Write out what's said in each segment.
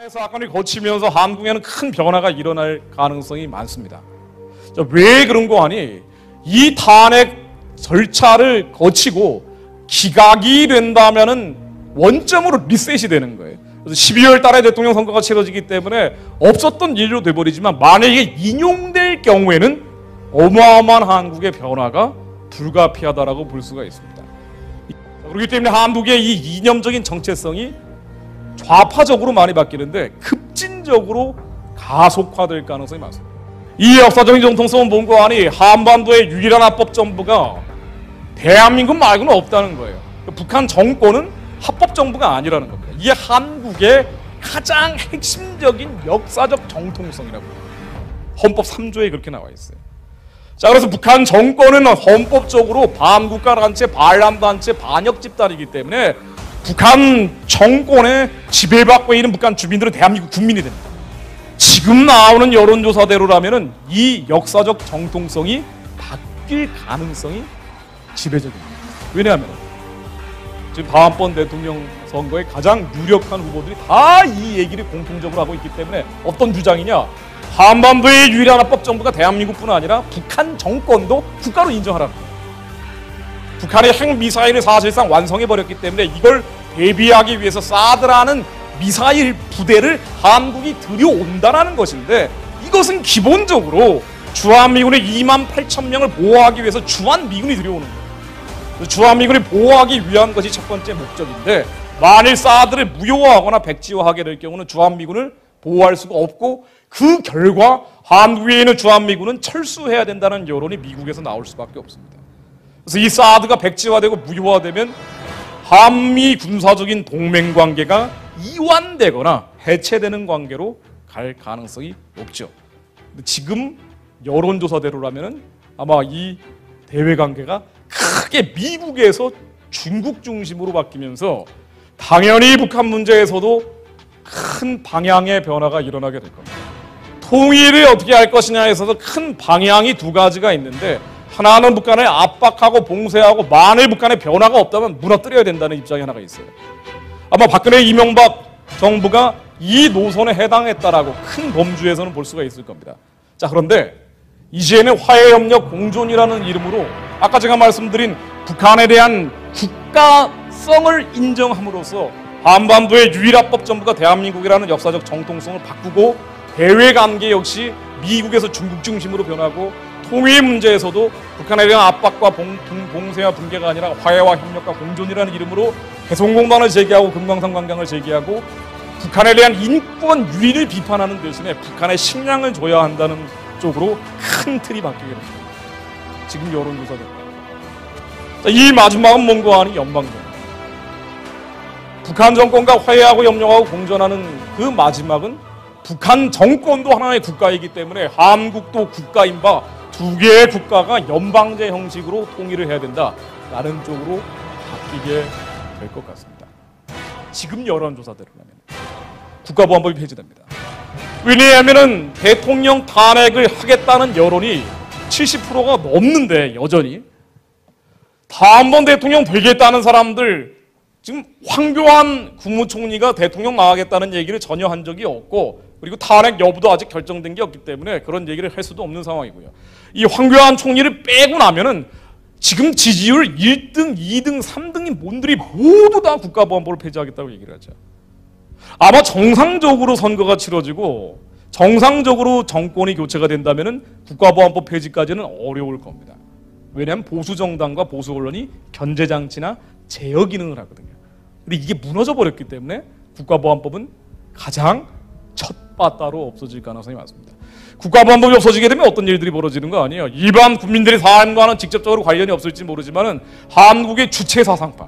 사건을 거치면서 한국에는 큰 변화가 일어날 가능성이 많습니다. 왜 그런 거 아니? 이 탄핵 절차를 거치고 기각이 된다면은 원점으로 리셋이 되는 거예요. 그래서 12월 달에 대통령 선거가 치러지기 때문에 없었던 일로 돼버리지만 만약에 인용될 경우에는 어마어마한 한국의 변화가 불가피하다라고 볼 수가 있습니다. 그렇기 때문에 한국의 이 이념적인 정체성이 좌파적으로 많이 바뀌는데 급진적으로 가속화될 가능성이 많습니다. 이 역사적인 정통성은 뭔가 아니 한반도의 유일한 합법 정부가 대한민국 말고는 없다는 거예요. 북한 정권은 합법 정부가 아니라는 겁니다. 이게 한국의 가장 핵심적인 역사적 정통성이라고 해요. 헌법 3조에 그렇게 나와 있어요. 자, 그래서 북한 정권은 헌법적으로 반국가 단체, 반란 단체, 반역 집단이기 때문에 북한 정권에 지배받고 있는 북한 주민들은 대한민국 국민이 됩니다. 지금 나오는 여론조사대로라면은 이 역사적 정통성이 바뀔 가능성이 지배적입니다. 왜냐하면 지금 다음번 대통령 선거에 가장 유력한 후보들이 다 이 얘기를 공통적으로 하고 있기 때문에 어떤 주장이냐? 한반도의 유일한 합법 정부가 대한민국뿐 아니라 북한 정권도 국가로 인정하라는 거예요. 북한의 핵미사일을 사실상 완성해버렸기 때문에 이걸 대비하기 위해서 사드라는 미사일 부대를 한국이 들여온다는 것인데 이것은 기본적으로 주한미군의 28,000명을 보호하기 위해서 주한미군이 들여오는 거예요. 주한미군을 보호하기 위한 것이 첫 번째 목적인데 만일 사드를 무효화하거나 백지화하게 될 경우는 주한미군을 보호할 수가 없고 그 결과 한국에 있는 주한미군은 철수해야 된다는 여론이 미국에서 나올 수밖에 없습니다. 그래서 이 사드가 백지화되고 무효화되면 한미 군사적인 동맹관계가 이완되거나 해체되는 관계로 갈 가능성이 높죠. 근데 지금 여론조사대로라면 아마 이 대외관계가 크게 미국에서 중국 중심으로 바뀌면서 당연히 북한 문제에서도 큰 방향의 변화가 일어나게 될 겁니다. 통일을 어떻게 할 것이냐에서도 큰 방향이 두 가지가 있는데 하나는 북한을 압박하고 봉쇄하고 만일 북한에 변화가 없다면 무너뜨려야 된다는 입장이 하나가 있어요. 아마 박근혜 이명박 정부가 이 노선에 해당했다라고 큰 범주에서는 볼 수가 있을 겁니다. 자, 그런데 이제는 화해협력 공존이라는 이름으로 아까 제가 말씀드린 북한에 대한 국가성을 인정함으로써 한반도의 유일합법 정부가 대한민국이라는 역사적 정통성을 바꾸고 대외관계 역시 미국에서 중국 중심으로 변하고 통일 문제에서도 북한에 대한 압박과 봉쇄와 붕괴가 아니라 화해와 협력과 공존이라는 이름으로 개성공단을 제기하고 금강산 관광을 제기하고 북한에 대한 인권 유린을 비판하는 대신에 북한의 식량을 줘야 한다는 쪽으로 큰 틀이 바뀌게 됩니다. 지금 여론조사입니다. 이 마지막은 뭔가 아닌 연방정. 북한 정권과 화해하고 협력하고 공존하는 그 마지막은 북한 정권도 하나의 국가이기 때문에 한국도 국가인 바 두 개의 국가가 연방제 형식으로 통일을 해야 된다라는 쪽으로 바뀌게 될 것 같습니다. 지금 여론조사대로라면 국가보안법이 폐지됩니다. 왜냐하면 대통령 탄핵을 하겠다는 여론이 70%가 넘는데 여전히 다음번 대통령 되겠다는 사람들 지금 황교안 국무총리가 대통령 나가겠다는 얘기를 전혀 한 적이 없고 그리고 탄핵 여부도 아직 결정된 게 없기 때문에 그런 얘기를 할 수도 없는 상황이고요. 이 황교안 총리를 빼고 나면은 지금 지지율 1등, 2등, 3등인 분들이 모두 다 국가보안법을 폐지하겠다고 얘기를 하죠. 아마 정상적으로 선거가 치러지고 정상적으로 정권이 교체가 된다면은 국가보안법 폐지까지는 어려울 겁니다. 왜냐하면 보수 정당과 보수 언론이 견제 장치나 제어 기능을 하거든요. 근데 이게 무너져 버렸기 때문에 국가보안법은 가장 첫 바따로 없어질 가능성이 많습니다. 국가보안법이 없어지게 되면 어떤 일들이 벌어지는 거 아니에요. 일반 국민들의 삶과는 직접적으로 관련이 없을지 모르지만은 한국의 주체 사상파,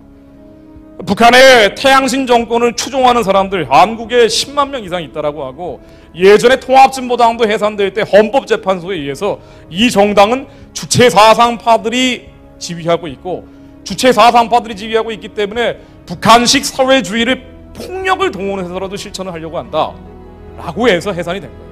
북한의 태양신 정권을 추종하는 사람들 한국에 10만 명 이상 있다라고 하고 예전에 통합진보당도 해산될 때 헌법재판소에 의해서 이 정당은 주체 사상파들이 지휘하고 있고 주체 사상파들이 지휘하고 있기 때문에 북한식 사회주의를 폭력을 동원해서라도 실천을 하려고 한다라고 해서 해산이 된 거예요.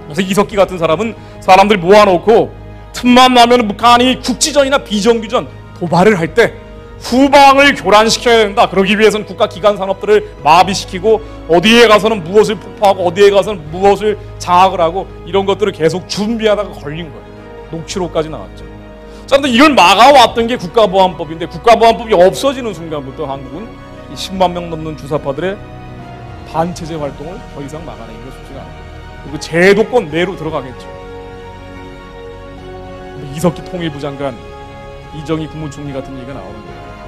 그래서 이석기 같은 사람은 사람들 모아놓고 틈만 나면 북한이 국지전이나 비정규전 도발을 할 때 후방을 교란시켜야 된다. 그러기 위해서는 국가 기관 산업들을 마비시키고 어디에 가서는 무엇을 폭파하고 어디에 가서는 무엇을 장악을 하고 이런 것들을 계속 준비하다가 걸린 거예요. 녹취록까지 나왔죠. 자, 근데 이걸 막아왔던 게 국가보안법인데 국가보안법이 없어지는 순간부터 한국은 10만 명 넘는 주사파들의 반체제 활동을 더 이상 막아내기가 쉽지가 않아요. 그리고 제도권 내로 들어가겠죠. 이석기 통일부 장관, 이정희 국무총리 같은 얘기가 나오는 거예요.